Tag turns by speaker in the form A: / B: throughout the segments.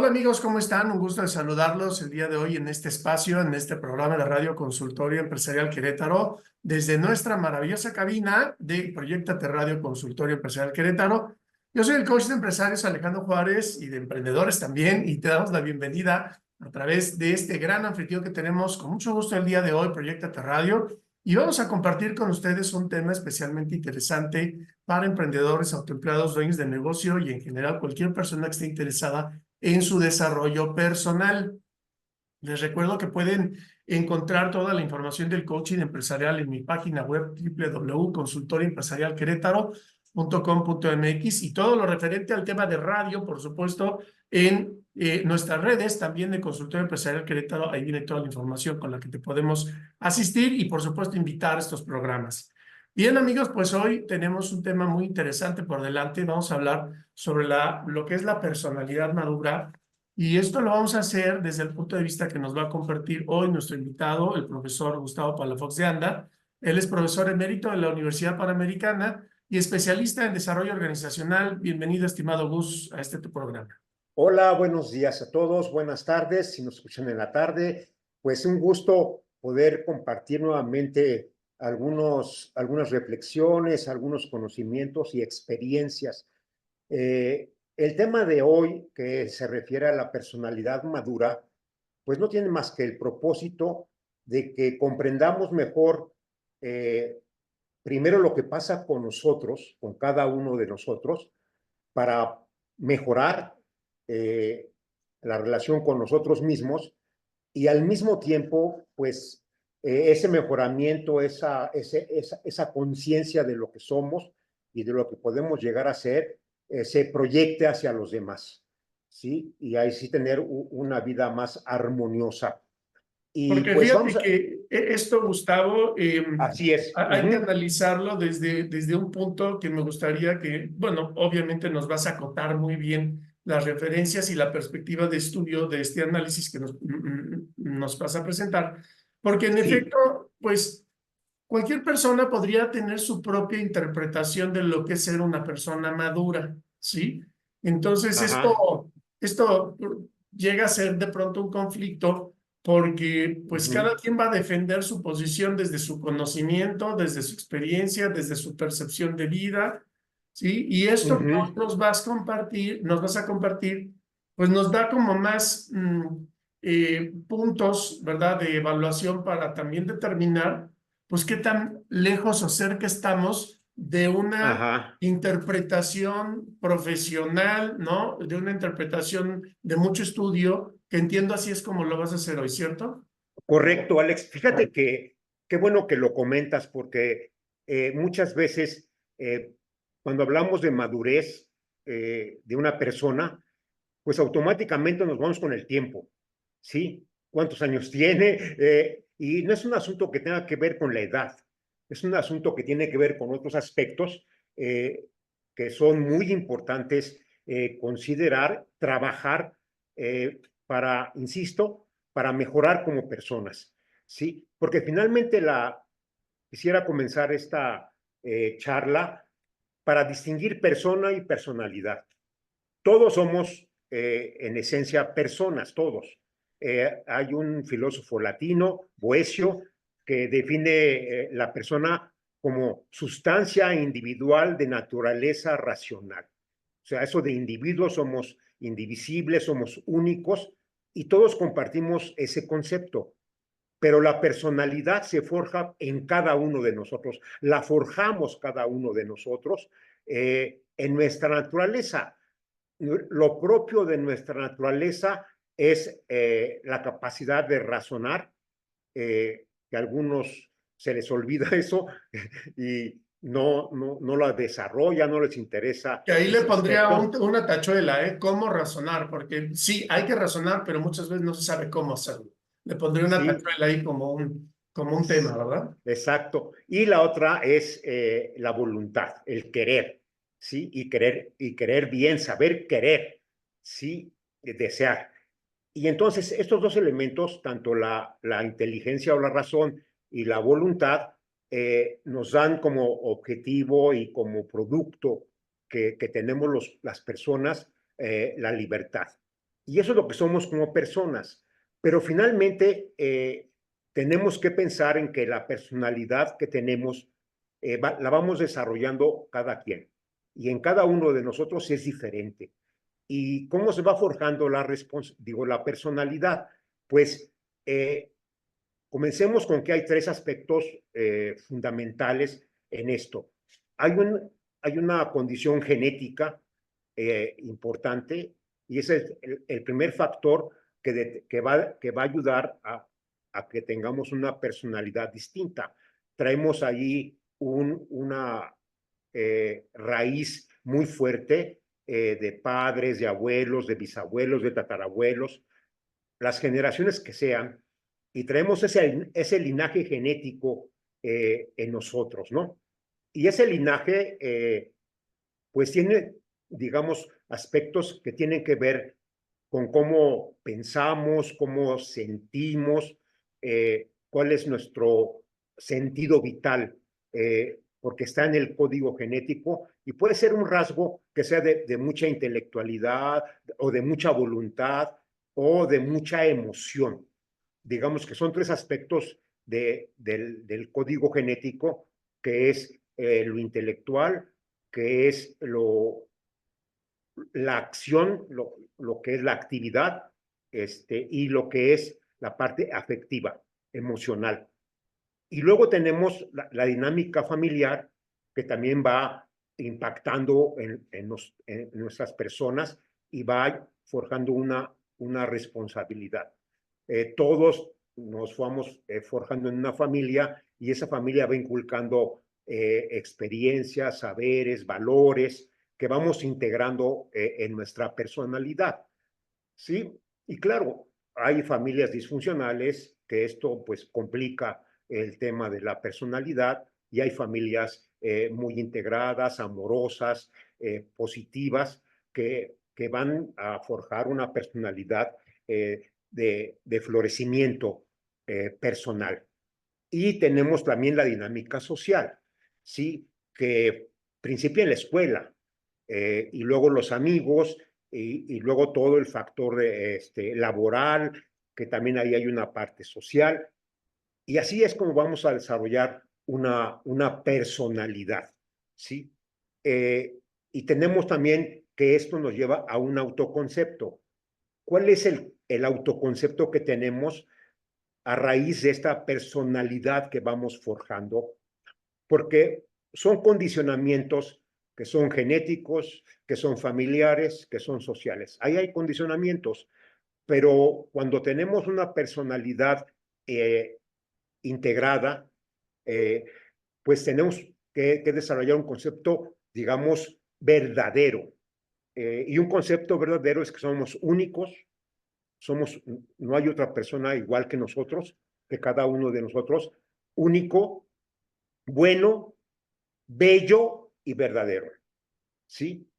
A: Hola amigos, ¿cómo están? Un gusto de saludarlos el día de hoy en este espacio, en este programa de Radio Consultorio Empresarial Querétaro, desde nuestra maravillosa cabina de Proyectate Radio Consultorio Empresarial Querétaro. Yo soy el coach de empresarios Alejandro Juárez y de emprendedores también, y te damos la bienvenida a través de este gran anfitrión que tenemos con mucho gusto el día de hoy, Proyectate Radio, y vamos a compartir con ustedes un tema especialmente interesante para emprendedores, autoempleados, dueños de negocio y en general cualquier persona que esté interesada en su desarrollo personal. Les recuerdo que pueden encontrar toda la información del coaching empresarial en mi página web www.consultorioempresarialquerétaro.com.mx y todo lo referente al tema de radio, por supuesto, en nuestras redes también de Consultorio Empresarial Querétaro. Ahí viene toda la información con la que te podemos asistir y, por supuesto, invitar a estos programas. Bien, amigos, pues hoy tenemos un tema muy interesante por delante. Vamos a hablar sobre lo que es la personalidad madura. Y esto lo vamos a hacer desde el punto de vista que nos va a compartir hoy nuestro invitado, el profesor Gustavo Palafox de Anda. Él es profesor emérito de la Universidad Panamericana y especialista en desarrollo organizacional. Bienvenido, estimado Gus, a este tu programa.
B: Hola, buenos días a todos, buenas tardes, si nos escuchan en la tarde, pues un gusto poder compartir nuevamente algunas reflexiones, algunos conocimientos y experiencias. El tema de hoy, que se refiere a la personalidad madura, pues no tiene más que el propósito de que comprendamos mejor, primero lo que pasa con nosotros, con cada uno de nosotros, para mejorar eh, la relación con nosotros mismos y al mismo tiempo, pues, ese mejoramiento, esa conciencia de lo que somos y de lo que podemos llegar a ser, se proyecte hacia los demás, ¿sí? Y ahí sí tener una vida más armoniosa. Y
A: Porque
B: pues
A: fíjate
B: vamos a...
A: que esto, Gustavo,
B: Así es.
A: hay que analizarlo desde un punto que me gustaría que, bueno, obviamente nos vas a acotar muy bien las referencias y la perspectiva de estudio de este análisis que nos vas a presentar, porque en
B: Sí.
A: efecto, pues cualquier persona podría tener su propia interpretación de lo que es ser una persona madura, ¿sí? Entonces,
B: Ajá.
A: esto llega a ser de pronto un conflicto porque pues cada quien va a defender su posición desde su conocimiento, desde su experiencia, desde su percepción de vida, ¿sí? Y esto que hoy nos vas a compartir, pues nos da como más puntos, ¿verdad? De evaluación para también determinar pues qué tan lejos o cerca estamos de una
B: Ajá.
A: interpretación profesional, ¿no? De una interpretación de mucho estudio, que entiendo así es como lo vas a hacer hoy, ¿cierto?
B: Correcto, Alex. Fíjate que qué bueno que lo comentas porque muchas veces cuando hablamos de madurez de una persona, pues automáticamente nos vamos con el tiempo, ¿sí? ¿Cuántos años tiene? Y no es un asunto que tenga que ver con la edad, es un asunto que tiene que ver con otros aspectos eh, que son muy importantes considerar, trabajar insisto, para mejorar como personas, ¿sí? Porque finalmente quisiera comenzar esta charla para distinguir persona y personalidad. Todos somos, en esencia, personas, todos. Hay un filósofo latino, Boecio, que define la persona como sustancia individual de naturaleza racional. O sea, eso de individuos, somos indivisibles, somos únicos y todos compartimos ese concepto. Pero la personalidad se forja en cada uno de nosotros, la forjamos cada uno de nosotros en nuestra naturaleza. Lo propio de nuestra naturaleza es la capacidad de razonar, que a algunos se les olvida eso y no la desarrolla, no les interesa
A: Que ahí le
B: ese
A: pondría
B: aspecto.
A: una tachuela, ¿eh? ¿Cómo razonar? Porque sí, hay que razonar, pero muchas veces no se sabe cómo hacerlo. Le pondría una
B: Sí,
A: tachuela ahí como un tema, ¿verdad?
B: exacto. Y la otra es la voluntad, el querer, ¿sí? Y querer bien, saber querer, ¿sí? Desear. Y entonces estos dos elementos, tanto la inteligencia o la razón y la voluntad, nos dan como objetivo y como producto que tenemos las personas la libertad. Y eso es lo que somos como personas. Pero finalmente tenemos que pensar en que la personalidad que tenemos la vamos desarrollando cada quien. Y en cada uno de nosotros es diferente. ¿Y cómo se va forjando la personalidad? Pues comencemos con que hay tres aspectos fundamentales en esto. Hay una condición genética importante y ese es el primer factor que va a ayudar a que tengamos una personalidad distinta. Traemos ahí una raíz muy fuerte de padres, de abuelos, de bisabuelos, de tatarabuelos, las generaciones que sean, y traemos ese linaje genético en nosotros, ¿no? Y ese linaje, pues tiene, digamos, aspectos que tienen que ver con cómo pensamos, cómo sentimos, cuál es nuestro sentido vital, porque está en el código genético y puede ser un rasgo que sea de mucha intelectualidad o de mucha voluntad o de mucha emoción. Digamos que son tres aspectos del código genético, que es lo intelectual, que es la acción, lo que es la actividad, y lo que es la parte afectiva, emocional. Y luego tenemos la dinámica familiar, que también va impactando en nuestras personas y va forjando una responsabilidad. Todos nos vamos forjando en una familia y esa familia va inculcando experiencias, saberes, valores que vamos integrando en nuestra personalidad, ¿sí? Y claro, hay familias disfuncionales que esto pues complica el tema de la personalidad y hay familias muy integradas, amorosas, positivas, que van a forjar una personalidad de florecimiento personal. Y tenemos también la dinámica social, ¿sí? Que principia en la escuela y luego los amigos y luego todo el factor laboral, que también ahí hay una parte social. Y así es como vamos a desarrollar una personalidad, ¿sí? Y tenemos también que esto nos lleva a un autoconcepto. ¿Cuál es el autoconcepto que tenemos a raíz de esta personalidad que vamos forjando? Porque son condicionamientos que son genéticos, que son familiares, que son sociales. Ahí hay condicionamientos, pero cuando tenemos una personalidad integrada, eh, pues tenemos que desarrollar un concepto, digamos, verdadero. Y un concepto verdadero es que somos únicos, no hay otra persona igual que nosotros, que cada uno de nosotros, único, bueno, bello y verdadero, ¿sí?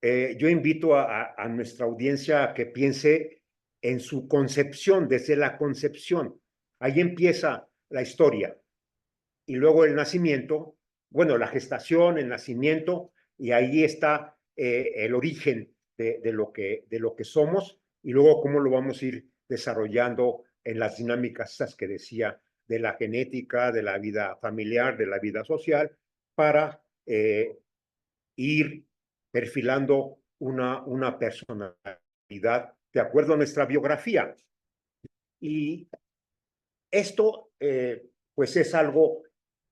B: Yo invito a nuestra audiencia a que piense en su concepción, desde la concepción. Ahí empieza la historia. Y luego el nacimiento, bueno, la gestación, el nacimiento, y ahí está el origen de lo que somos, y luego cómo lo vamos a ir desarrollando en las dinámicas esas que decía, de la genética, de la vida familiar, de la vida social, para ir perfilando una personalidad de acuerdo a nuestra biografía. Y esto, pues, es algo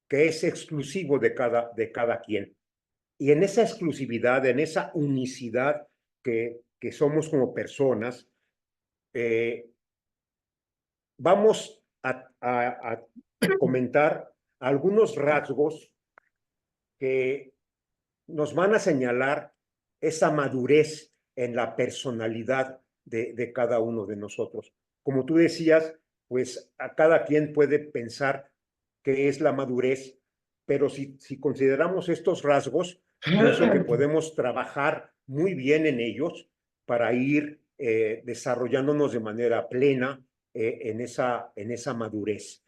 B: que es exclusivo de cada quien. Y en esa exclusividad, en esa unicidad que somos como personas, vamos a comentar algunos rasgos que nos van a señalar esa madurez en la personalidad de cada uno de nosotros. Como tú decías, pues a cada quien puede pensar qué es la madurez, pero si consideramos estos rasgos, pienso que podemos trabajar muy bien en ellos para ir desarrollándonos de manera plena en esa madurez.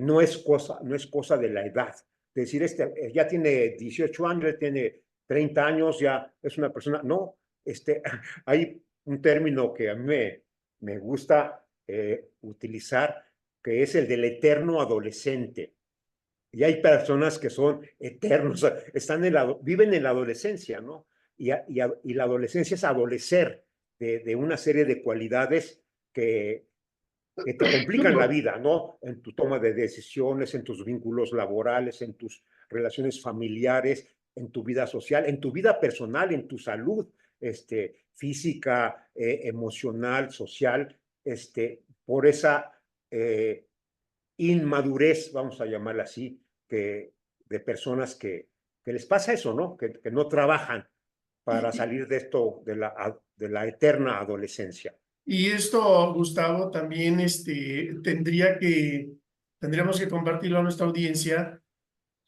B: No es cosa de la edad. Decir, ya tiene 18 años, ya tiene 30 años, ya es una persona. No, hay un término que a mí me gusta utilizar, que es el del eterno adolescente. Y hay personas que son eternos, viven en la adolescencia, ¿no? Y la adolescencia es adolecer de una serie de cualidades que te complican la vida, ¿no? En tu toma de decisiones, en tus vínculos laborales, en tus relaciones familiares, en tu vida social, en tu vida personal, en tu salud, física, emocional, social, por esa inmadurez, vamos a llamarla así, de personas que les pasa eso, ¿no? Que no trabajan para
A: Y,
B: salir de esto, de la eterna adolescencia.
A: y esto, Gustavo, también tendríamos que compartirlo a nuestra audiencia.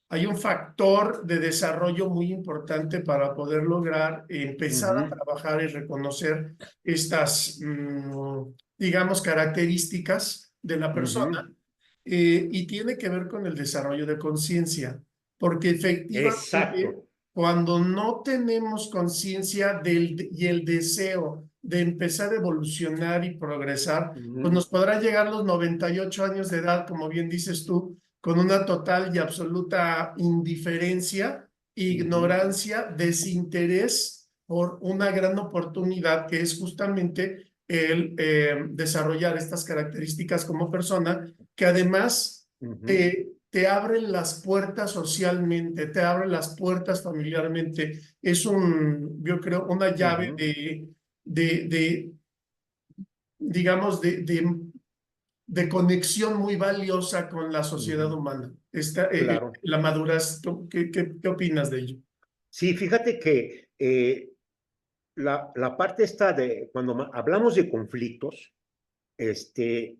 A: Hay un factor de desarrollo muy importante para poder lograr empezar a
B: Ujú,
A: trabajar y reconocer estas, digamos, características de la
B: ujú.
A: persona, y tiene que ver con el desarrollo de conciencia, porque efectivamente
B: Exacto.
A: cuando no tenemos conciencia y el deseo de empezar a evolucionar y progresar, pues
B: Ujú,
A: nos podrá llegar los 98 años de edad, como bien dices tú, con una total y absoluta indiferencia,
B: ujú,
A: ignorancia, desinterés por una gran oportunidad que es justamente el desarrollar estas características como persona, que además
B: ujú,
A: te abren las puertas socialmente, te abren las puertas familiarmente. Es yo creo, una llave
B: ujú.
A: de digamos, de conexión muy valiosa con la sociedad
B: Ujú,
A: humana.
B: claro.
A: La madurez, ¿qué opinas de ello?
B: Sí, fíjate que la parte esta de, cuando hablamos de conflictos, este,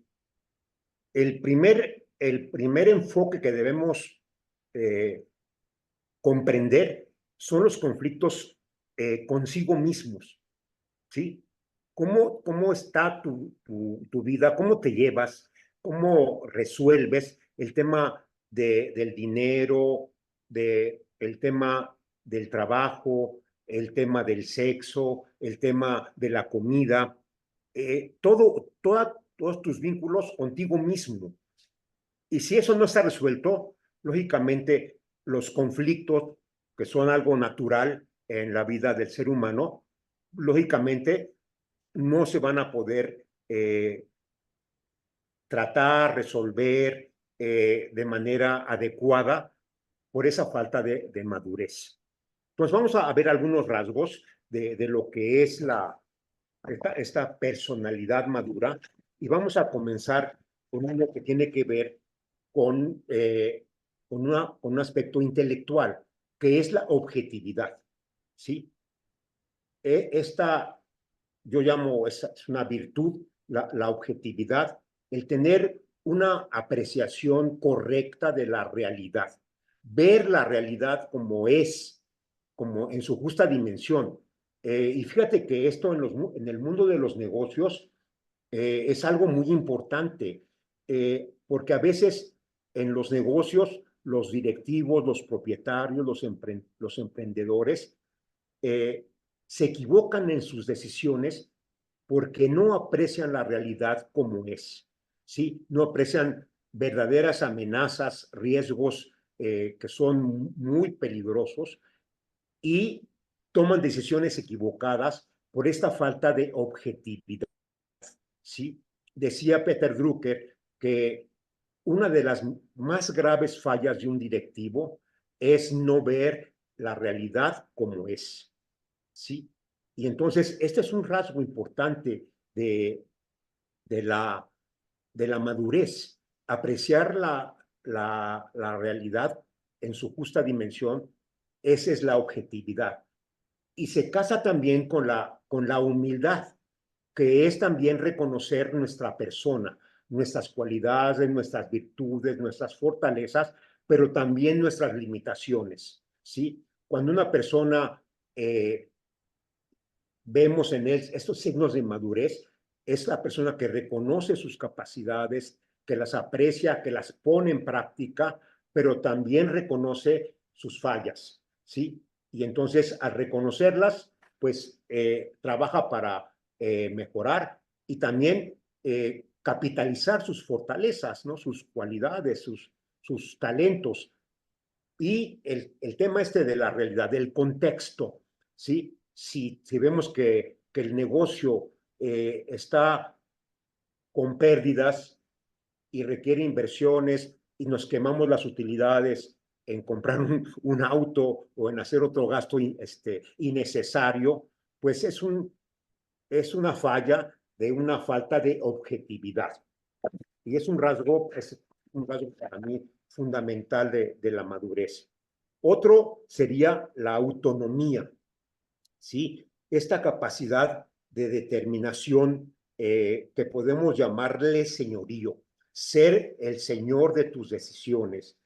B: el primer enfoque que debemos eh, comprender son los conflictos consigo mismos, ¿sí? ¿Cómo está tu vida? ¿Cómo te llevas? ¿Cómo resuelves el tema del dinero, el tema del trabajo, el tema del sexo, el tema de la comida? Todos tus vínculos contigo mismo. Y si eso no está resuelto, lógicamente los conflictos, que son algo natural en la vida del ser humano, lógicamente no se van a poder tratar, resolver de manera adecuada por esa falta de madurez. Entonces vamos a ver algunos rasgos de lo que es esta personalidad madura y vamos a comenzar con uno que tiene que ver con un aspecto intelectual, que es la objetividad. ¿Sí? Esta, yo llamo, es una virtud, la objetividad, el tener una apreciación correcta de la realidad, ver la realidad como es, como en su justa dimensión. Y fíjate que esto en el mundo de los negocios es algo muy importante, porque a veces en los negocios los directivos, los propietarios, los emprendedores eh, se equivocan en sus decisiones porque no aprecian la realidad como es, ¿sí? No aprecian verdaderas amenazas, riesgos que son muy peligrosos y toman decisiones equivocadas por esta falta de objetividad, ¿sí? Decía Peter Drucker que una de las más graves fallas de un directivo es no ver la realidad como es, ¿sí? Y entonces, este es un rasgo importante de, la, de la madurez, apreciar la realidad en su justa dimensión, esa es la objetividad. Y se casa también con la humildad, que es también reconocer nuestra persona, nuestras cualidades, nuestras virtudes, nuestras fortalezas, pero también nuestras limitaciones, ¿sí? Cuando una persona vemos en él estos signos de madurez, es la persona que reconoce sus capacidades, que las aprecia, que las pone en práctica, pero también reconoce sus fallas, ¿sí? Y entonces al reconocerlas, pues trabaja mejorar y también capitalizar sus fortalezas, ¿no? Sus cualidades, sus talentos. Y el tema este de la realidad, del contexto, ¿sí? Si vemos que el negocio está con pérdidas y requiere inversiones y nos quemamos las utilidades en comprar un auto o en hacer otro gasto innecesario, pues es una falla de una falta de objetividad. Y es un rasgo para mí fundamental de la madurez. Otro sería la autonomía, ¿sí? Esta capacidad de determinación que podemos llamarle señorío, ser el señor de tus decisiones.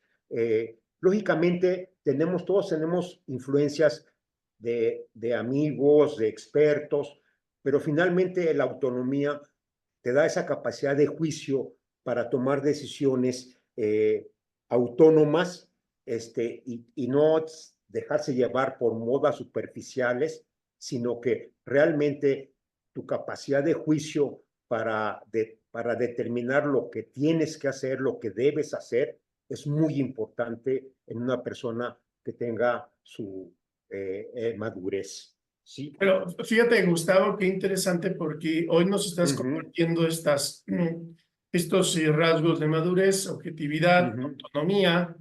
B: Lógicamente, todos tenemos influencias de amigos, de expertos, pero finalmente la autonomía te da esa capacidad de juicio para tomar decisiones autónomas y no dejarse llevar por modas superficiales, sino que realmente tu capacidad de juicio para determinar lo que tienes que hacer, lo que debes hacer, es muy importante en una persona que tenga su madurez. ¿Sí?
A: Pero fíjate, Gustavo, qué interesante porque hoy nos estás compartiendo estos rasgos de madurez, objetividad, autonomía,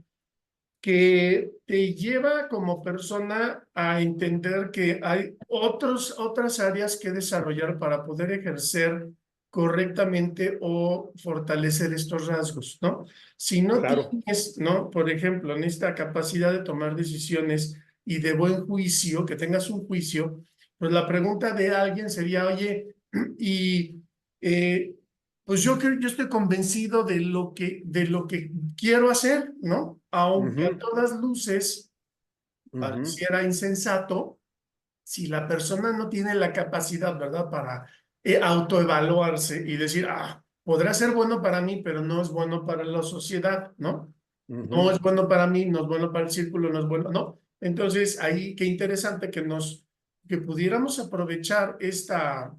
A: que te lleva como persona a entender que hay otras áreas que desarrollar para poder ejercer correctamente o fortalecer estos rasgos, ¿no? Si no
B: Claro.
A: tienes, ¿no? Por ejemplo, en esta capacidad de tomar decisiones y de buen juicio, que tengas un juicio, pues la pregunta de alguien sería, oye, y pues yo estoy convencido de lo que quiero hacer, ¿no? Aunque a todas luces pareciera insensato, si la persona no tiene la capacidad, ¿verdad?, para autoevaluarse y decir, podrá ser bueno para mí, pero no es bueno para la sociedad, ¿no? No es bueno para mí, no es bueno para el círculo, no es bueno, ¿no? Entonces, ahí qué interesante que pudiéramos aprovechar esta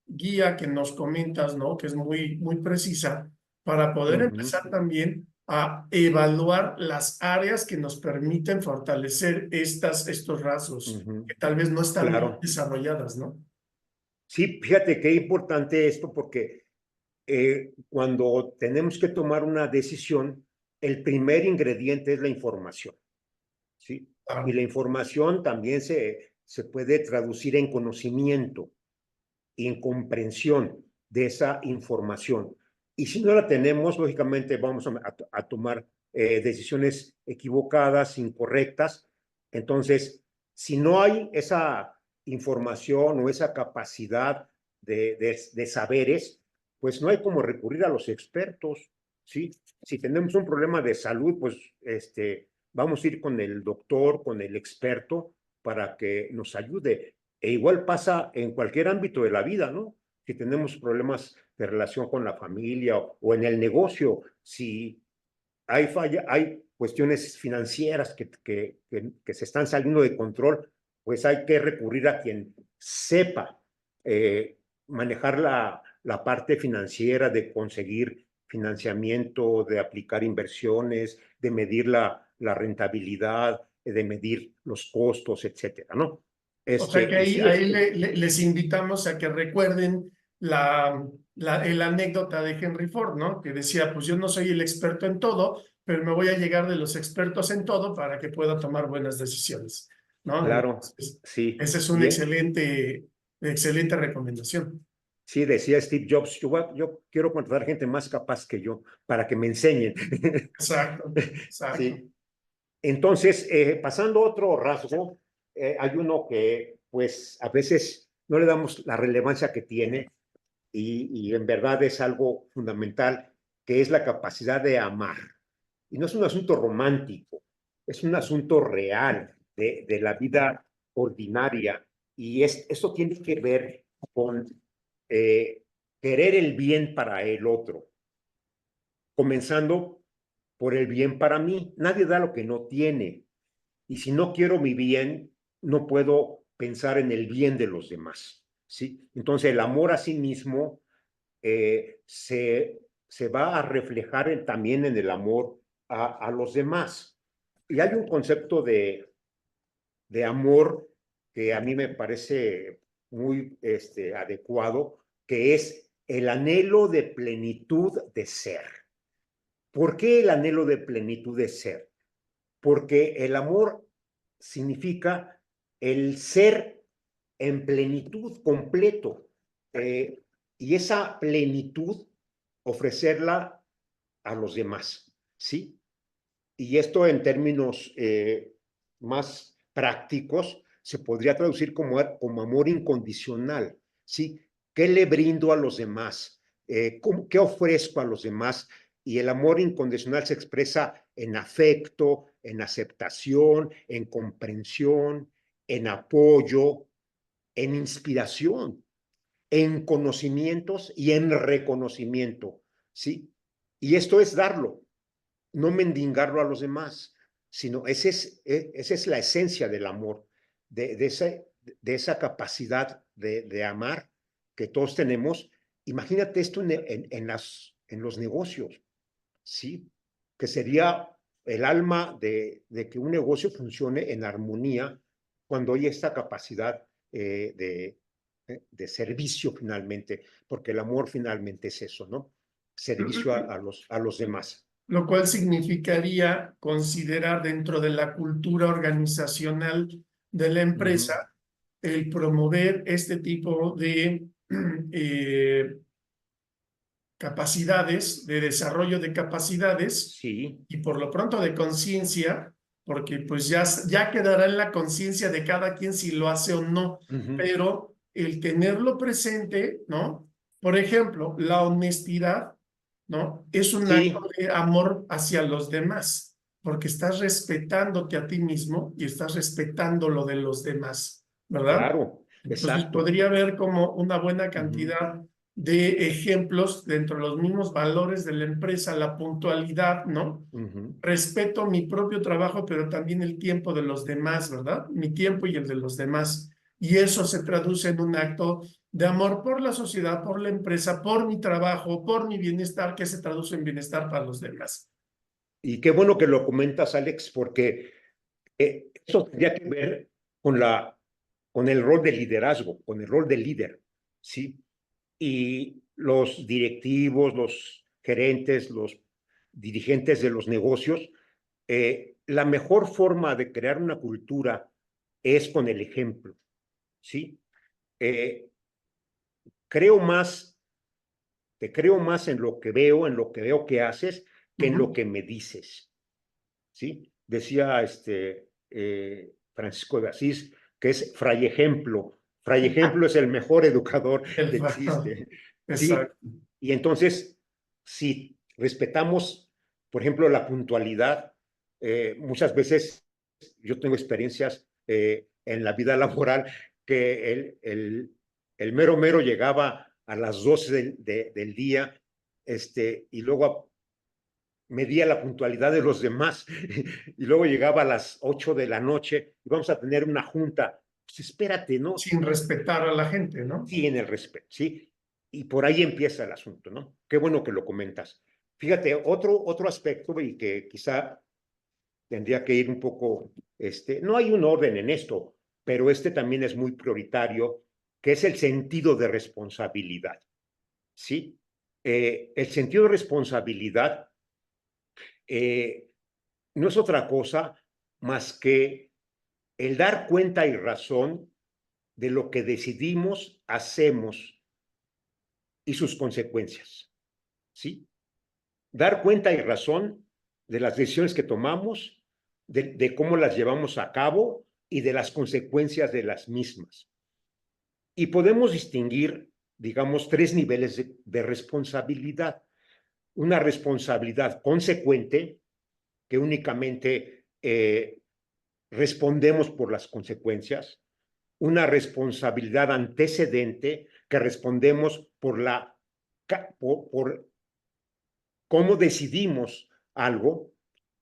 A: guía que nos comentas, ¿no? Que es muy, muy precisa, para poder empezar también a evaluar las áreas que nos permiten fortalecer estos rasgos, que tal vez no están bien
B: Claro.
A: desarrolladas, ¿no?
B: Sí, fíjate qué importante esto porque cuando tenemos que tomar una decisión, el primer ingrediente es la información, ¿sí? Y
A: Claro.
B: la información también se puede traducir en conocimiento y en comprensión de esa información. Y si no la tenemos, lógicamente vamos a tomar decisiones equivocadas, incorrectas. Entonces, si no hay esa información o esa capacidad de saberes, pues no hay como recurrir a los expertos, ¿sí? Si tenemos un problema de salud, pues vamos a ir con el doctor, con el experto, para que nos ayude. E igual pasa en cualquier ámbito de la vida, ¿no? Si tenemos problemas de relación con la familia o en el negocio, si hay cuestiones financieras que se están saliendo de control, pues hay que recurrir a quien sepa manejar la parte financiera, de conseguir financiamiento, de aplicar inversiones, de medir la rentabilidad, de medir los costos, etcétera, ¿no?
A: O sea que
B: Y
A: ahí,
B: sí,
A: ahí les invitamos a que recuerden la anécdota de Henry Ford, ¿no? Que decía, pues yo no soy el experto en todo, pero me voy a llegar de los expertos en todo para que pueda tomar buenas decisiones, ¿no?
B: claro,
A: Entonces,
B: sí.
A: esa es una excelente recomendación.
B: Sí, decía Steve Jobs, yo quiero contratar gente más capaz que yo para que me enseñen.
A: Exacto, exacto.
B: Sí. Entonces, pasando a otro rasgo, hay uno que pues a veces no le damos la relevancia que tiene y en verdad es algo fundamental, que es la capacidad de amar. Y no es un asunto romántico, es un asunto real de la vida ordinaria. Y esto tiene que ver con querer el bien para el otro, comenzando por el bien para mí. Nadie da lo que no tiene. Y si no quiero mi bien, no puedo pensar en el bien de los demás. ¿sí? Entonces el amor a sí mismo se va a reflejar también en el amor a los demás. Y hay un concepto de amor que a mí me parece muy adecuado, que es el anhelo de plenitud de ser. ¿Por qué el anhelo de plenitud de ser? Porque el amor significa el ser en plenitud completo, y esa plenitud ofrecerla a los demás, ¿sí? Y esto en términos más prácticos se podría traducir como amor incondicional, ¿sí? ¿Qué le brindo a los demás? ¿Qué ofrezco a los demás? Y el amor incondicional se expresa en afecto, en aceptación, en comprensión, en apoyo, en inspiración, en conocimientos y en reconocimiento, ¿sí? Y esto es darlo, no mendigarlo a los demás, sino esa es la esencia del amor, de esa capacidad de amar que todos tenemos. Imagínate esto en los negocios, ¿sí? Que sería el alma que un negocio funcione en armonía cuando hay esta capacidad de servicio finalmente, porque el amor finalmente es eso, ¿no? Servicio a los demás.
A: Lo cual significaría considerar dentro de la cultura organizacional de la empresa el promover este tipo de capacidades, de desarrollo de capacidades
B: Sí.
A: y por lo pronto de conciencia, porque pues ya quedará en la conciencia de cada quien si lo hace o no, pero el tenerlo presente, ¿no? Por ejemplo, la honestidad, ¿no? Es un acto
B: Sí,
A: de amor hacia los demás, porque estás respetándote a ti mismo y estás respetando lo de los demás, ¿verdad?
B: claro,
A: Entonces
B: exacto.
A: podría haber como una buena cantidad de ejemplos dentro de los mismos valores de la empresa, la puntualidad, ¿no? Respeto mi propio trabajo, pero también el tiempo de los demás, ¿verdad? Mi tiempo y el de los demás. Y eso se traduce en un acto de amor por la sociedad, por la empresa, por mi trabajo, por mi bienestar, que se traduce en bienestar para los demás.
B: Y qué bueno que lo comentas, Alex, porque eso tendría que ver con el rol de liderazgo, con el rol de líder, ¿sí? Y los directivos, los gerentes, los dirigentes de los negocios, la mejor forma de crear una cultura es con el ejemplo, ¿sí? Eh, creo más, te creo más en lo que veo que haces, que en lo que me dices, ¿sí? Decía Francisco de Asís, que es fray ejemplo. Fray ejemplo es el mejor educador
A: El
B: que
A: factor.
B: existe, ¿sí?
A: Exacto.
B: Y entonces, si respetamos, por ejemplo, la puntualidad, muchas veces yo tengo experiencias en la vida laboral que el mero mero llegaba a las 12 del día, y luego medía la puntualidad de los demás y luego llegaba a las 8 de la noche y vamos a tener una junta. Pues espérate, ¿no?
A: Sin respetar a la gente, ¿no?
B: Sí, en el respeto, ¿sí? Y por ahí empieza el asunto, ¿no? Qué bueno que lo comentas. Fíjate, otro aspecto y que quizá tendría que ir un poco, no hay un orden en esto, pero este también es muy prioritario, que es el sentido de responsabilidad, ¿sí? El sentido de responsabilidad no es otra cosa más que el dar cuenta y razón de lo que decidimos, hacemos y sus consecuencias, ¿sí? Dar cuenta y razón de las decisiones que tomamos, de cómo las llevamos a cabo y de las consecuencias de las mismas. Y podemos distinguir, digamos, tres niveles de responsabilidad. Una responsabilidad consecuente, que únicamente respondemos por las consecuencias, una responsabilidad antecedente que respondemos por cómo decidimos algo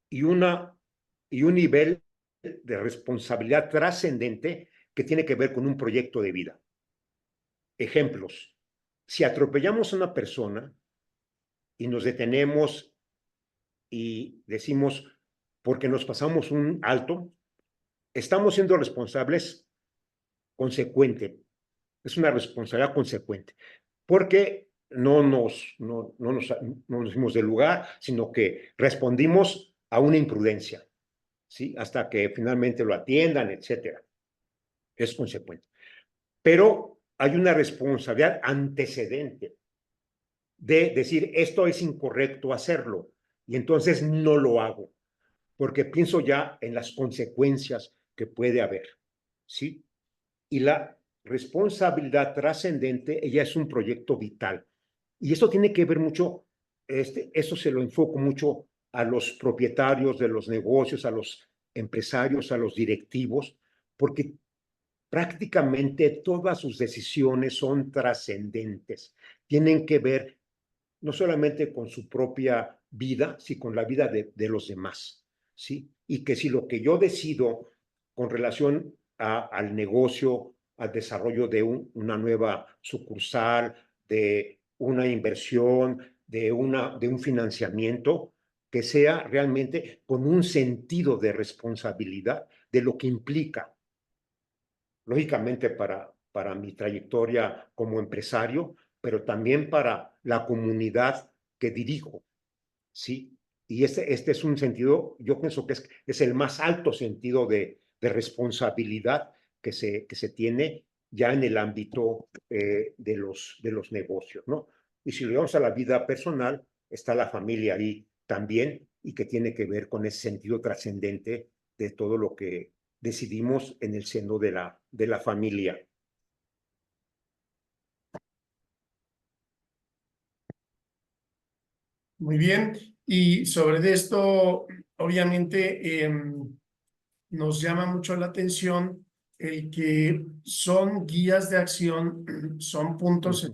B: y, y un nivel de responsabilidad trascendente que tiene que ver con un proyecto de vida. ejemplos. Si atropellamos a una persona y nos detenemos y decimos, porque nos pasamos un alto, estamos siendo responsables consecuente. Es una responsabilidad consecuente, porque no nos fuimos del lugar, sino que respondimos a una imprudencia, ¿sí? Hasta que finalmente lo atiendan, etcétera. Es consecuente. Pero hay una responsabilidad antecedente de decir, esto es incorrecto hacerlo, y entonces no lo hago, porque pienso ya en las consecuencias que puede haber, ¿sí? Y la responsabilidad trascendente, ella es un proyecto vital. Y eso tiene que ver mucho, eso se lo enfoco mucho a los propietarios de los negocios, a los empresarios, a los directivos, porque prácticamente todas sus decisiones son trascendentes. Tienen que ver no solamente con su propia vida, sino con la vida de los demás, ¿sí? Y que si lo que yo decido con relación al negocio, al desarrollo de una nueva sucursal, de una inversión, de un financiamiento, que sea realmente con un sentido de responsabilidad de lo que implica, lógicamente para mi trayectoria como empresario, pero también para la comunidad que dirijo, ¿sí? Y este es un sentido, yo pienso que es el más alto sentido de responsabilidad que se tiene ya en el ámbito de los negocios, ¿no? Y si lo llevamos a la vida personal, está la familia ahí también, y que tiene que ver con ese sentido trascendente de todo lo que decidimos en el seno de la familia.
A: Muy bien. Y sobre esto, obviamente, nos llama mucho la atención el que son guías de acción, son puntos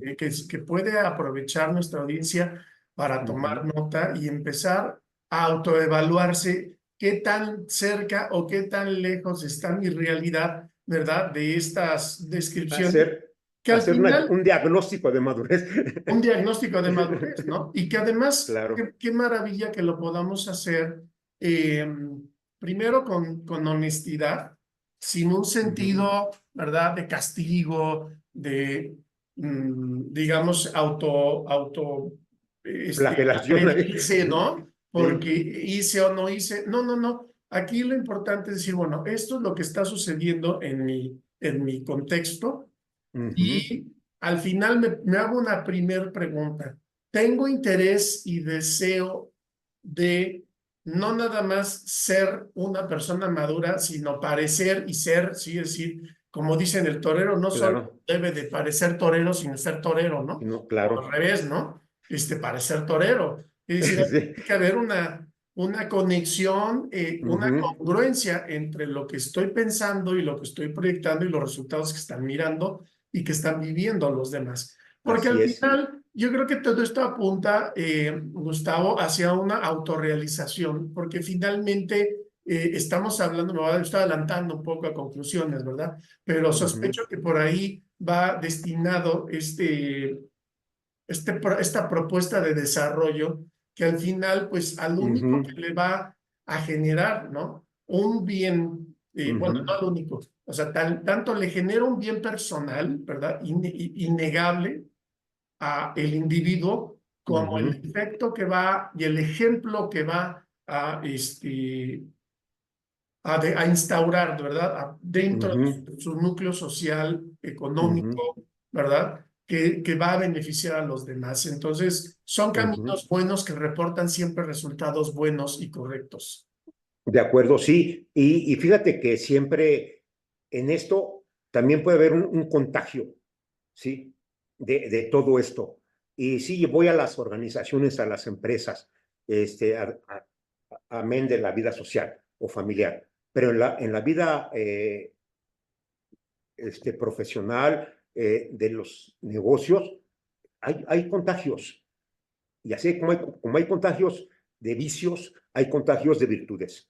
A: que puede aprovechar nuestra audiencia para tomar nota y empezar a autoevaluarse qué tan cerca o qué tan lejos está mi realidad, ¿verdad? De estas descripciones,
B: Hacer,
A: que al
B: hacer
A: final
B: un diagnóstico de madurez.
A: un diagnóstico de madurez, ¿no? Y que además,
B: Claro.
A: qué maravilla que lo podamos hacer eh, primero con honestidad, sin un sentido, ¿verdad?, de castigo, de, digamos,
B: Flagelación ahí.
A: agredirse, ¿no?
B: Sí.
A: Porque hice o no hice. No, no, no. Aquí lo importante es decir, bueno, esto es lo que está sucediendo en mi contexto
B: Ujú.
A: y al final me hago una primer pregunta. ¿Tengo interés y deseo de no nada más ser una persona madura, sino parecer y ser, sí, es decir, como dicen el torero, no solo
B: Claro.
A: debe de parecer torero, sino ser torero, ¿no?
B: No,
A: O al
B: claro.
A: revés, ¿no? Parecer torero. Es decir,
B: Sí.
A: tiene que haber una conexión, una
B: Ujú.
A: congruencia entre lo que estoy pensando y lo que estoy proyectando y los resultados que están mirando y que están viviendo los demás. Porque
B: Así
A: al
B: es.
A: final yo creo que todo esto apunta, Gustavo, hacia una autorrealización, porque finalmente estamos hablando, estoy adelantando un poco a conclusiones, ¿verdad? Pero
B: Ujú.
A: sospecho que por ahí va destinado esta propuesta de desarrollo que al final, pues al único que
B: Ujú.
A: le va a generar, ¿no? Un bien, bueno, no
B: Ujú.
A: al único, o sea, tanto le genera un bien personal, ¿verdad? Innegable a el individuo, como el
B: Ujú.
A: efecto que va y el ejemplo que va a instaurar, ¿verdad? Dentro
B: Ujú.
A: de su núcleo social,
B: Ujú.
A: económico, ¿verdad? Que va a beneficiar a los demás. Entonces, son
B: Ujú.
A: caminos buenos que reportan siempre resultados buenos y correctos.
B: De acuerdo, sí. Y fíjate que siempre en esto también puede haber un contagio, ¿sí? De todo esto. Y sí, voy a las organizaciones, a las empresas, amén de la vida social o familiar. Pero en la vida profesional, de los negocios, hay contagios. Y así como hay contagios de vicios, hay contagios de virtudes.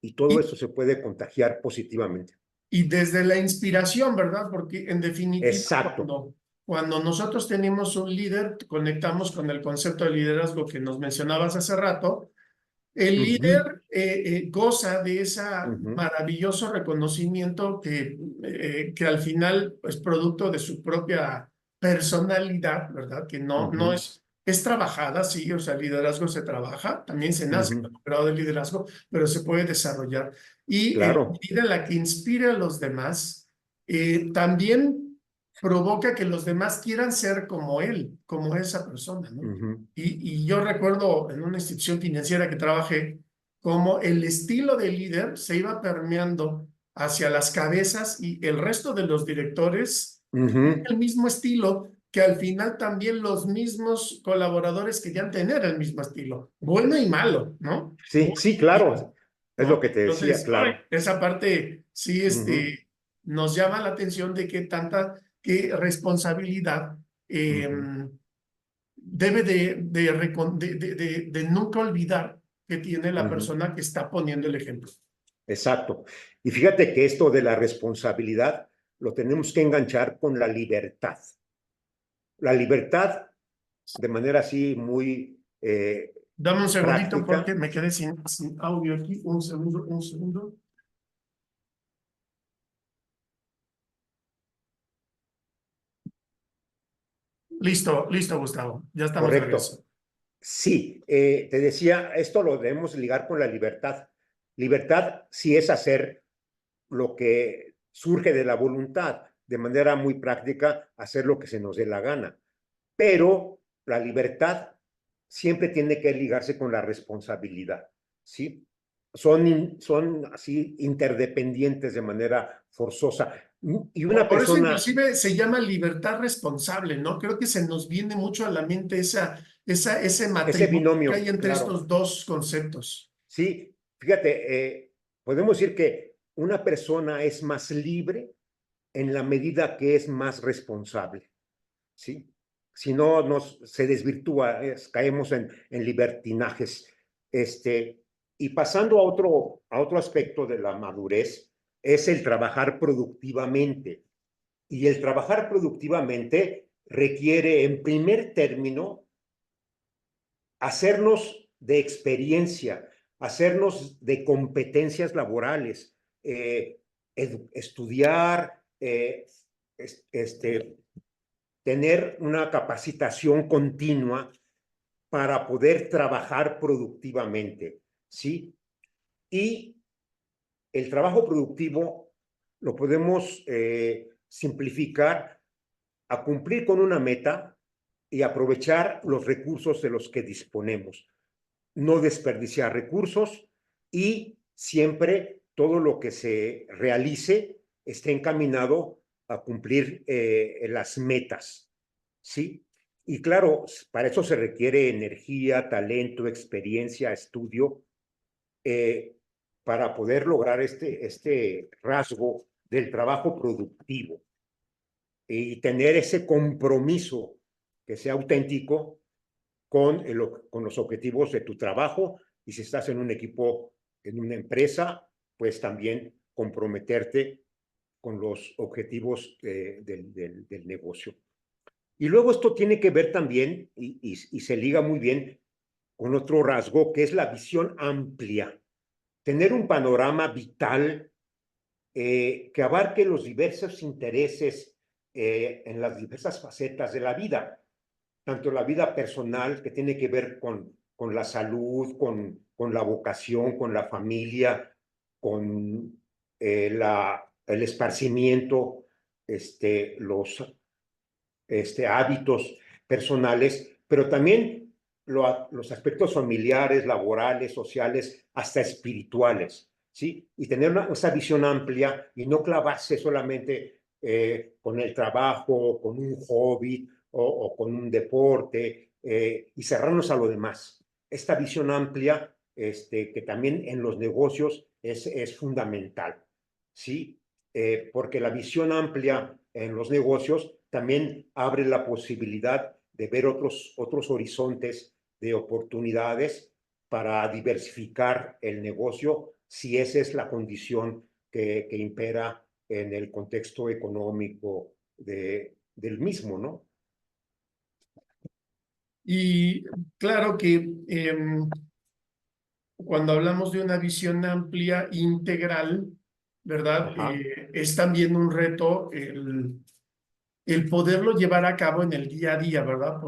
B: Y todo
A: Y,
B: eso se puede contagiar positivamente.
A: y desde la inspiración, ¿verdad? Porque en definitiva,
B: Exacto.
A: cuando nosotros tenemos un líder, conectamos con el concepto de liderazgo que nos mencionabas hace rato. El
B: Ujú,
A: líder goza de ese
B: ujú,
A: maravilloso reconocimiento que al final es producto de su propia personalidad, ¿verdad? Que no
B: ujú,
A: es trabajada, sí, o sea, el liderazgo se trabaja, también se nace
B: ujú.
A: con un grado de liderazgo, pero se puede desarrollar. Y en la
B: Claro.
A: medida en la que inspira a los demás, también provoca que los demás quieran ser como él, como esa persona, ¿no?
B: Ujú,
A: Y yo recuerdo en una institución financiera que trabajé, cómo el estilo de líder se iba permeando hacia las cabezas y el resto de los directores,
B: ujú.
A: el mismo estilo, que al final también los mismos colaboradores querían tener el mismo estilo, bueno y malo, ¿no?
B: Sí,
A: Bueno
B: sí,
A: y
B: claro.
A: malo,
B: Es lo
A: ¿no?
B: que te decía,
A: Entonces, ay,
B: claro.
A: esa parte sí,
B: Ujú,
A: nos llama la atención de que tanta que responsabilidad
B: ujú,
A: debe de nunca olvidar que tiene la
B: ujú.
A: persona que está poniendo el ejemplo.
B: Exacto. Y fíjate que esto de la responsabilidad lo tenemos que enganchar con la libertad. La libertad, de manera así muy
A: Dame un segundito porque
B: práctica.
A: me quedé sin audio aquí. Un segundo, un segundo. Listo, listo, Gustavo. Ya estamos de
B: Correcto.
A: regreso.
B: Sí, te decía, esto lo debemos ligar con la libertad. Libertad sí es hacer lo que surge de la voluntad, de manera muy práctica, hacer lo que se nos dé la gana. Pero la libertad siempre tiene que ligarse con la responsabilidad, ¿sí? Son así interdependientes de manera forzosa. Y una
A: Por eso
B: persona,
A: inclusive se llama libertad responsable, ¿no? Creo que se nos viene mucho a la mente ese
B: ese
A: matrimonio que hay
B: binomio,
A: entre
B: claro,
A: estos dos conceptos.
B: sí, fíjate, podemos decir que una persona es más libre en la medida que es más responsable, ¿sí? Si no, se desvirtúa, caemos en libertinajes. Y pasando a otro aspecto de la madurez, es el trabajar productivamente. Y el trabajar productivamente requiere, en primer término, hacernos de experiencia, hacernos de competencias laborales, estudiar, tener una capacitación continua para poder trabajar productivamente, ¿sí? Y el trabajo productivo lo podemos simplificar a cumplir con una meta y aprovechar los recursos de los que disponemos. No desperdiciar recursos y siempre todo lo que se realice esté encaminado a cumplir las metas, ¿sí? Y claro, para eso se requiere energía, talento, experiencia, estudio, eh, para poder lograr este rasgo del trabajo productivo y tener ese compromiso que sea auténtico con los objetivos de tu trabajo y si estás en un equipo, en una empresa, pues también comprometerte con los objetivos del negocio. Y luego esto tiene que ver también, y se liga muy bien con otro rasgo, que es la visión amplia. Tener un panorama vital que abarque los diversos intereses en las diversas facetas de la vida, tanto la vida personal que tiene que ver con la salud, con la vocación, con la familia, con el esparcimiento, los hábitos personales, pero también los aspectos familiares, laborales, sociales, hasta espirituales, ¿sí? Y tener esa visión amplia y no clavarse solamente con el trabajo, con un hobby o con un deporte y cerrarnos a lo demás. Esta visión amplia, que también en los negocios es fundamental, ¿sí? Porque la visión amplia en los negocios también abre la posibilidad de ver otros horizontes de oportunidades para diversificar el negocio, si esa es la condición que impera en el contexto económico del mismo, ¿no?
A: Y claro que cuando hablamos de una visión amplia, integral, ¿verdad?
B: Ajá,
A: Es también un reto el poderlo llevar a cabo en el día a día, ¿verdad?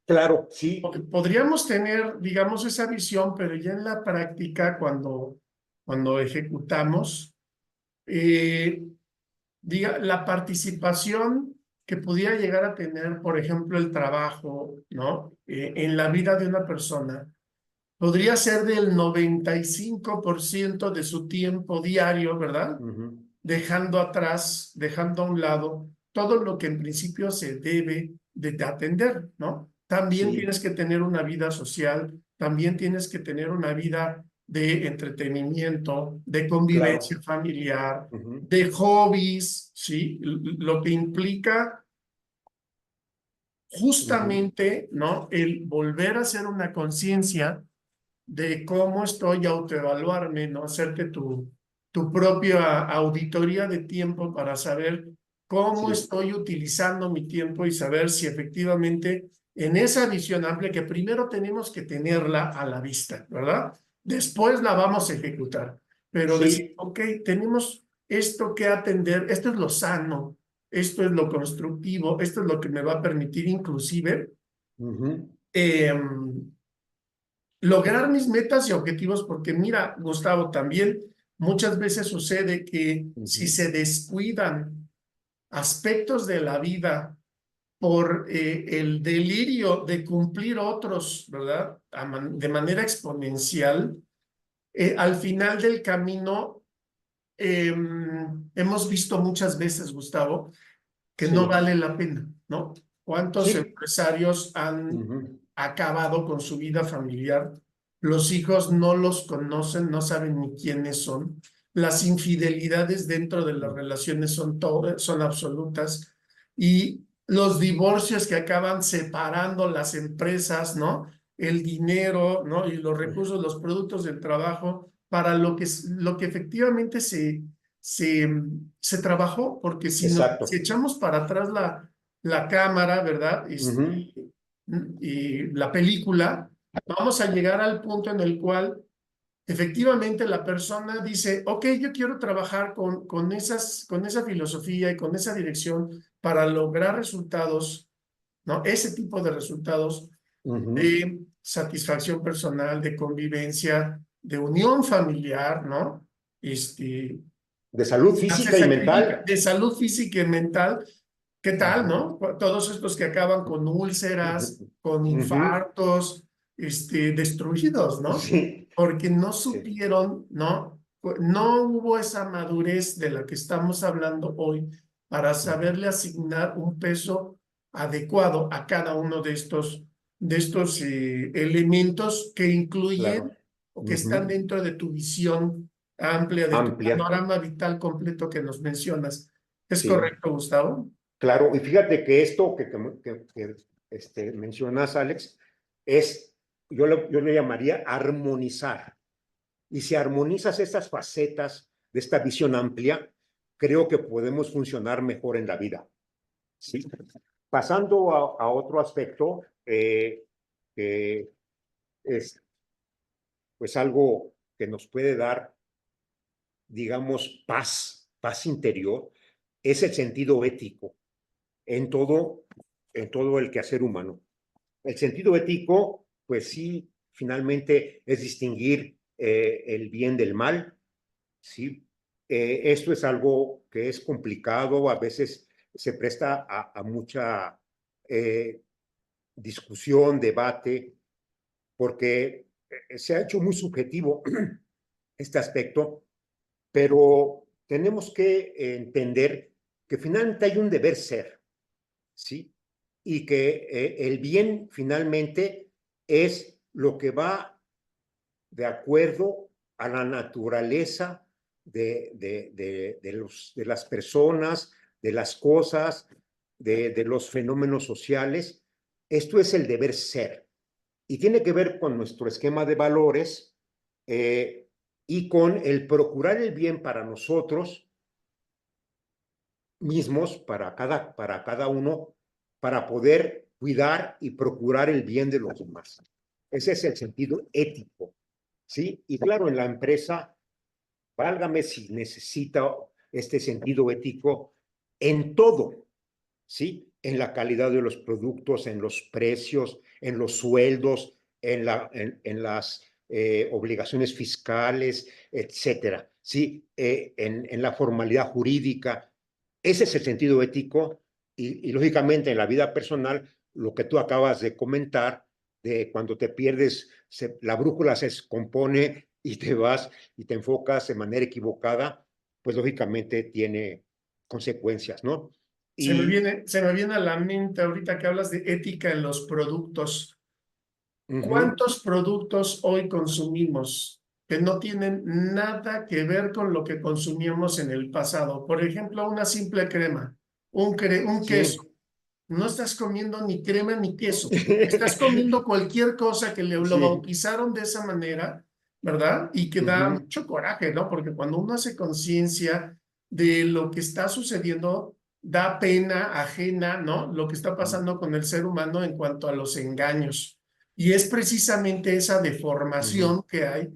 B: claro, sí,
A: Porque podríamos tener, digamos, esa visión, pero ya en la práctica, cuando ejecutamos, eh, la participación que pudiera llegar a tener, por ejemplo, el trabajo, ¿no? En la vida de una persona, podría ser del 95% de su tiempo diario, ¿verdad?
B: ujú,
A: Dejando atrás, dejando a un lado todo lo que en principio se debe de atender, ¿no? También
B: sí,
A: tienes que tener una vida social, también tienes que tener una vida de entretenimiento, de
B: claro,
A: convivencia familiar,
B: ujú,
A: de hobbies, ¿sí? Lo que implica
B: ujú,
A: justamente, ¿no? El volver a hacer una conciencia de cómo estoy, autoevaluarme, ¿no? Hacerte tu propia auditoría de tiempo para saber cómo
B: sí,
A: estoy utilizando mi tiempo y saber si efectivamente en esa visión amplia, que primero tenemos que tenerla a la vista, ¿verdad? Después la vamos a ejecutar, pero decir,
B: sí,
A: ok, tenemos esto que atender, esto es lo sano, esto es lo constructivo, esto es lo que me va a permitir inclusive
B: ujú,
A: eh, lograr mis metas y objetivos, porque mira, Gustavo, también muchas veces sucede que si
B: ujú,
A: se descuidan aspectos de la vida por el delirio de cumplir otros, ¿verdad? De manera exponencial, al final del camino hemos visto muchas veces, Gustavo, que no
B: sí,
A: vale la pena, ¿no? ¿Cuántos
B: sí,
A: empresarios han
B: ujú,
A: acabado con su vida familiar? Los hijos no los conocen, no saben ni quiénes son. Las infidelidades dentro de las relaciones son absolutas. Y los divorcios que acaban separando las empresas, ¿no? El dinero, ¿no? Y los recursos, los productos del trabajo para lo que efectivamente se, se trabajó, porque si
B: exacto,
A: echamos para atrás la cámara, ¿verdad?
B: ujú,
A: Y la película, vamos a llegar al punto en el cual efectivamente la persona dice, ok, yo quiero trabajar con esa filosofía y con esa dirección para lograr resultados, ¿no? Ese tipo de resultados
B: ujú,
A: de satisfacción personal, de convivencia, de unión familiar, ¿no? Este,
B: de salud
A: se
B: física y
A: sacrifica
B: mental,
A: de salud física y mental. ¿Qué tal,
B: ujú,
A: no? Todos estos que acaban con úlceras, con
B: ujú,
A: infartos, destruidos, ¿no?
B: sí,
A: Porque no
B: sí,
A: supieron, ¿no? No hubo esa madurez de la que estamos hablando hoy para
B: ujú,
A: saberle asignar un peso adecuado a cada uno de estos elementos que
B: claro,
A: incluyen o que están
B: ujú,
A: dentro de tu visión amplia, de tu
B: amplia,
A: panorama vital completo que nos mencionas. ¿Es
B: sí.
A: correcto, Gustavo?
B: Claro, y fíjate que esto que mencionas, Alex, es, yo le llamaría armonizar. Y si armonizas estas facetas de esta visión amplia, creo que podemos funcionar mejor en la vida. ¿Sí? Pasando a otro aspecto, que es pues algo que nos puede dar, digamos, paz interior, es el sentido ético en en todo el quehacer humano. El sentido ético, pues sí, finalmente es distinguir el bien del mal, ¿sí? Esto es algo que es complicado, a veces se presta a mucha eh, discusión, debate, porque se ha hecho muy subjetivo este aspecto, pero tenemos que entender que finalmente hay un deber ser, ¿sí? Y que el bien finalmente es lo que va de acuerdo a la naturaleza de las personas, de las cosas, de los fenómenos sociales. Esto es el deber ser y tiene que ver con nuestro esquema de valores y con el procurar el bien para nosotros mismos, para cada uno, para poder cuidar y procurar el bien de los demás. Ese es el sentido ético, ¿sí? Y claro, en la empresa, válgame si necesita este sentido ético en todo, ¿sí? En la calidad de los productos, en los precios, en los sueldos, en las obligaciones fiscales, etcétera, ¿sí? En la formalidad jurídica. Ese es el sentido ético y lógicamente en la vida personal, lo que tú acabas de comentar, de cuando te pierdes, la brújula se descompone y te vas y te enfocas de manera equivocada, pues lógicamente tiene consecuencias, ¿no? Y
A: Se me viene a la mente ahorita que hablas de ética en los productos.
B: ujú,
A: ¿Cuántos productos hoy consumimos que no tienen nada que ver con lo que consumíamos en el pasado? Por ejemplo, una simple crema, un
B: sí,
A: queso. No estás comiendo ni crema ni queso. Estás comiendo cualquier cosa que lo
B: sí,
A: bautizaron de esa manera, ¿verdad? Y que da
B: ujú,
A: mucho coraje, ¿no? Porque cuando uno hace conciencia de lo que está sucediendo, da pena ajena, ¿no? Lo que está pasando con el ser humano en cuanto a los engaños. Y es precisamente esa
B: ujú,
A: deformación que hay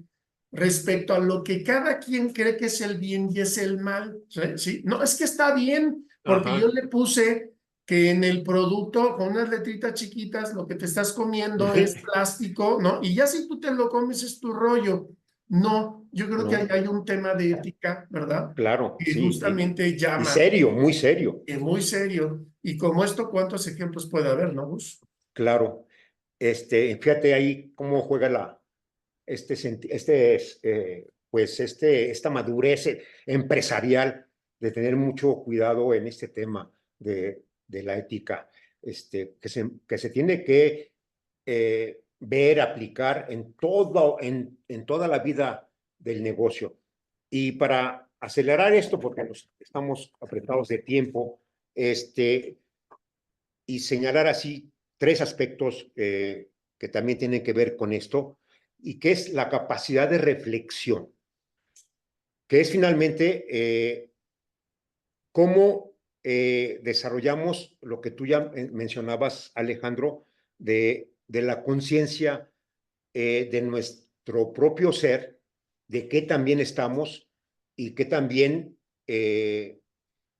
A: respecto a lo que cada quien cree que es el bien y es el mal. ¿Sí? ¿Sí? No, es que está bien, porque yo
B: ajá,
A: le puse que en el producto, con unas letritas chiquitas, lo que te estás comiendo es plástico, ¿no? Y ya si tú te lo comes es tu rollo. No, yo creo que ahí
B: no,
A: hay un tema de ética, ¿verdad?
B: claro,
A: Que
B: sí,
A: justamente
B: y
A: llama,
B: serio, muy serio,
A: muy serio. Y como esto, ¿cuántos ejemplos puede haber, no, Gus?
B: claro. Fíjate ahí cómo juega esta madurez empresarial de tener mucho cuidado en este tema de la ética, que se tiene que ver, aplicar en toda la vida del negocio. Y para acelerar esto, porque estamos apretados de tiempo, y señalar así tres aspectos que también tienen que ver con esto, y que es la capacidad de reflexión, que es finalmente cómo desarrollamos lo que tú ya mencionabas, Alejandro, de la conciencia de nuestro propio ser, de qué también estamos y qué también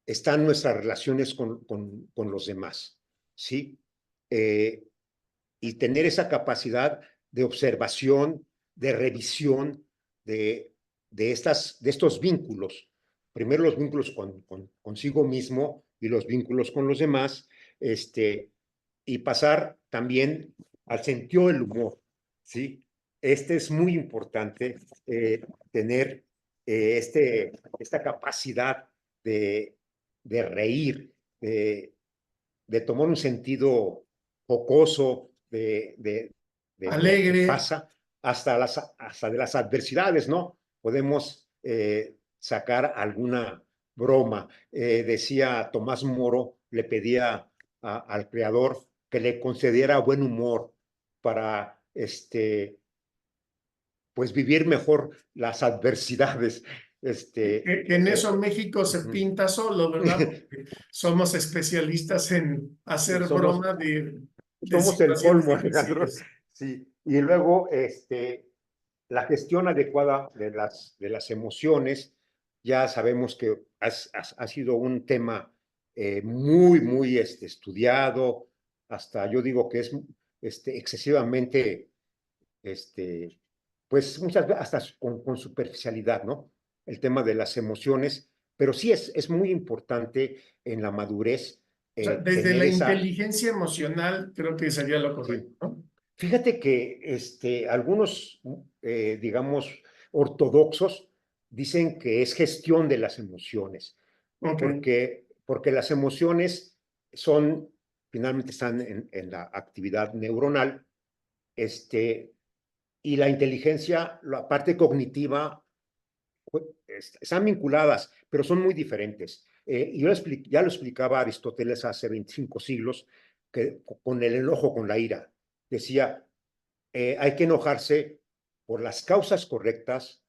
B: están nuestras relaciones con los demás, ¿sí? Eh, y tener esa capacidad de observación, de revisión de estos vínculos. Primero los vínculos consigo mismo y los vínculos con los demás, y pasar también al sentido del humor, ¿sí? Es muy importante tener esta capacidad de, de reír, de tomar un sentido jocoso de lo que
A: Alegre.
B: pasa, hasta de las adversidades, ¿no? Podemos sacar alguna broma. Decía Tomás Moro, le pedía al creador que le concediera buen humor para pues vivir mejor las adversidades.
A: Que en eso México se pinta solo, ¿verdad? Porque somos especialistas en hacer
B: somos
A: broma de
B: Somos el
A: situaciones
B: colmo, Alejandro.
A: difíciles.
B: Sí. Y luego, la gestión adecuada de las emociones, ya sabemos que ha sido un tema muy estudiado, hasta yo digo que es excesivamente, este, pues muchas veces hasta con superficialidad, ¿no? El tema de las emociones, pero sí es muy importante en la madurez
A: O sea, desde
B: tener
A: la
B: esa,
A: inteligencia emocional creo que sería lo correcto,
B: sí.
A: ¿no?
B: Fíjate que algunos, digamos, ortodoxos dicen que es gestión de las emociones,
A: Ok.
B: porque las emociones son, finalmente están en la actividad neuronal, este, y la inteligencia, la parte cognitiva, están vinculadas, pero son muy diferentes. Y ya lo explicaba Aristóteles hace 25 siglos, que con el enojo, con la ira, decía, hay que enojarse por las causas correctas,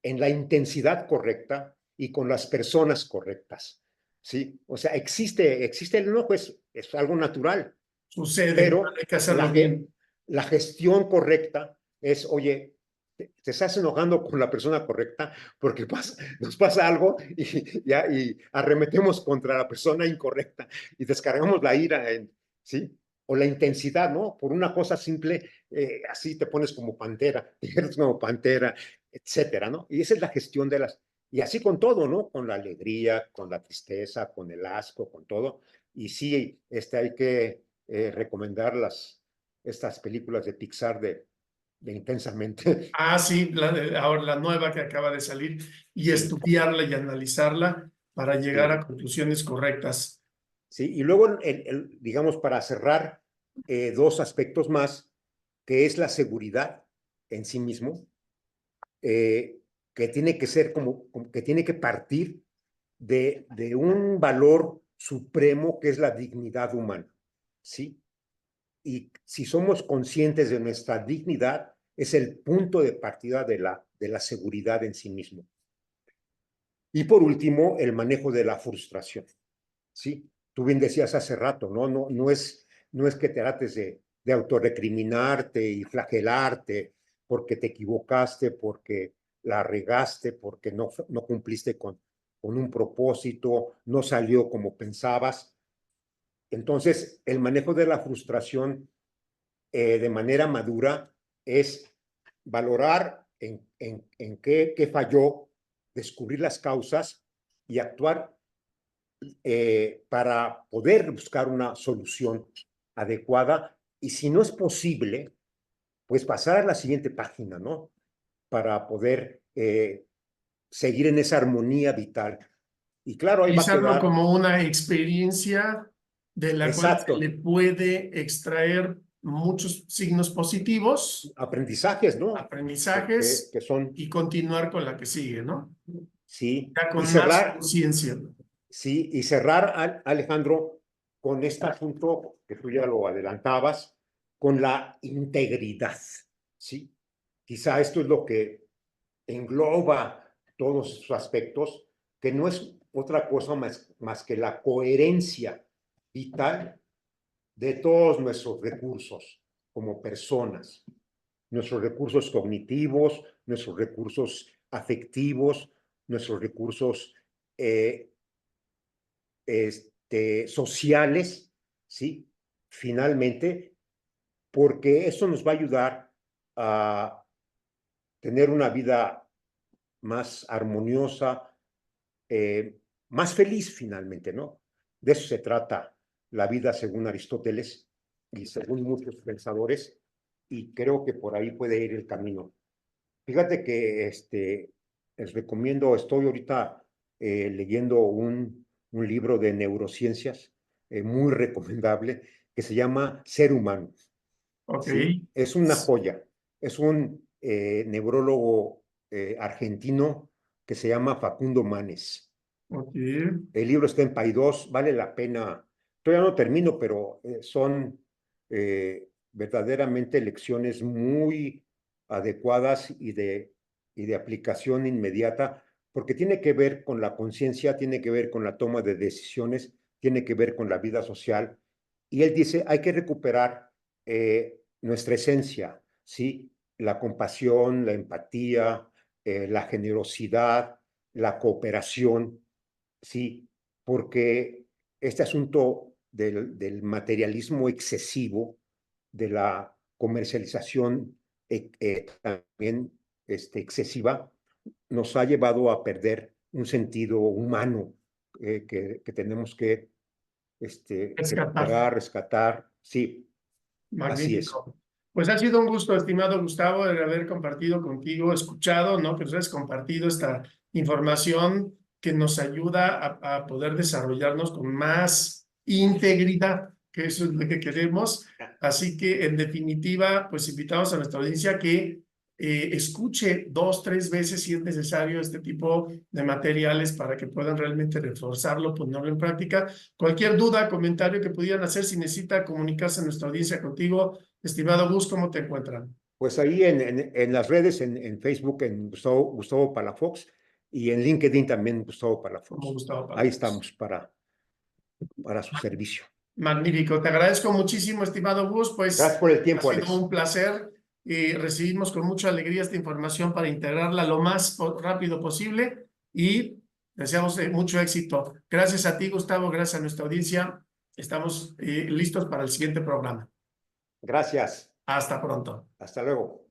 B: en la intensidad correcta y con las personas correctas. ¿sí? O sea, existe el enojo, es algo natural,
A: Sucede,
B: pero
A: hay que hacerlo
B: la,
A: bien.
B: la gestión correcta es, oye, te estás enojando con la persona correcta porque nos pasa algo y arremetemos contra la persona incorrecta y descargamos la ira, ¿sí? O la intensidad, ¿no? Por una cosa simple, así te pones como pantera, eres como pantera, etcétera, ¿no? Y esa es la gestión de las... Y así con todo, ¿no? Con la alegría, con la tristeza, con el asco, con todo. Y sí, hay que recomendar estas películas de Pixar de Intensamente.
A: Ah, sí, ahora la nueva que acaba de salir y
B: Sí,
A: estudiarla y analizarla para llegar
B: sí,
A: a conclusiones correctas.
B: sí. Y luego, digamos, para cerrar, dos aspectos más, que es la seguridad en sí mismo, que tiene que ser que tiene que partir de un valor supremo que es la dignidad humana, ¿sí? Y si somos conscientes de nuestra dignidad, es el punto de partida de la seguridad en sí mismo. Y por último, el manejo de la frustración, ¿sí? Tú bien decías hace rato, ¿no? No es que te trates de autorrecriminarte y flagelarte porque te equivocaste, porque la regaste, porque no cumpliste con un propósito, no salió como pensabas. Entonces, el manejo de la frustración de manera madura es valorar en qué falló, descubrir las causas y actuar para poder buscar una solución adecuada. Y si no es posible, pues pasar a la siguiente página, ¿no? Para poder seguir en esa armonía vital. Y claro, ahí va a
A: Utilizarlo
B: quedar,
A: como una experiencia de la cual se le
B: exacto,
A: puede extraer muchos signos positivos,
B: aprendizajes, ¿no? Que, que,
A: aprendizajes
B: que son,
A: y continuar con la que sigue, ¿no?
B: sí,
A: Ya
B: y
A: con más
B: cerrar,
A: conciencia.
B: sí, y cerrar, Alejandro, con este asunto que tú ya lo adelantabas, con la integridad, ¿sí? Quizá esto es lo que engloba todos esos aspectos, que no es otra cosa más que la coherencia vital de todos nuestros recursos como personas, nuestros recursos cognitivos, nuestros recursos afectivos, nuestros recursos eh, sociales, ¿sí? Finalmente, porque eso nos va a ayudar a tener una vida más armoniosa, más feliz finalmente, ¿no? De eso se trata la vida según Aristóteles y según muchos pensadores, y creo que por ahí puede ir el camino. Fíjate que les recomiendo, estoy ahorita leyendo un libro de neurociencias muy recomendable que se llama Ser Humano,
A: Ok.
B: ¿sí? Es una joya. Es un neurólogo argentino que se llama Facundo Manes.
A: Ok.
B: El libro está en Paidós, vale la pena. Todavía no termino, pero son verdaderamente lecciones muy adecuadas y de aplicación inmediata, porque tiene que ver con la conciencia, tiene que ver con la toma de decisiones, tiene que ver con la vida social. Y él dice, hay que recuperar nuestra esencia, ¿sí? La compasión, la empatía, la generosidad, la cooperación, sí, porque este asunto del materialismo excesivo, de la comercialización también excesiva, nos ha llevado a perder un sentido humano que tenemos que
A: Rescatar.
B: recuperar, rescatar. Sí, así es.
A: Magnífico. Pues ha sido un gusto, estimado Gustavo, de haber compartido contigo, escuchado, ¿no? Que nos has compartido esta información que nos ayuda a poder desarrollarnos con más integridad, que eso es lo que queremos. Así que, en definitiva, pues invitamos a nuestra audiencia que escuche 2, 3 veces si es necesario este tipo de materiales para que puedan realmente reforzarlo, ponerlo en práctica. Cualquier duda, comentario que pudieran hacer, si necesita comunicarse a nuestra audiencia contigo, estimado Gus, ¿cómo te encuentran?
B: Pues ahí en las redes, en Facebook, en Gustavo Palafox, y en LinkedIn también Gustavo
A: Como
B: Palafox.
A: Gustavo
B: Ahí
A: Palafox.
B: estamos para para su servicio.
A: Magnífico, te agradezco muchísimo, estimado Gus, pues
B: Gracias por el tiempo,
A: ha sido
B: Alex.
A: un placer y recibimos con mucha alegría esta información para integrarla lo más rápido posible y deseamos mucho éxito. Gracias a ti, Gustavo, gracias a nuestra audiencia. Estamos listos para el siguiente programa.
B: Gracias.
A: Hasta pronto.
B: Hasta luego.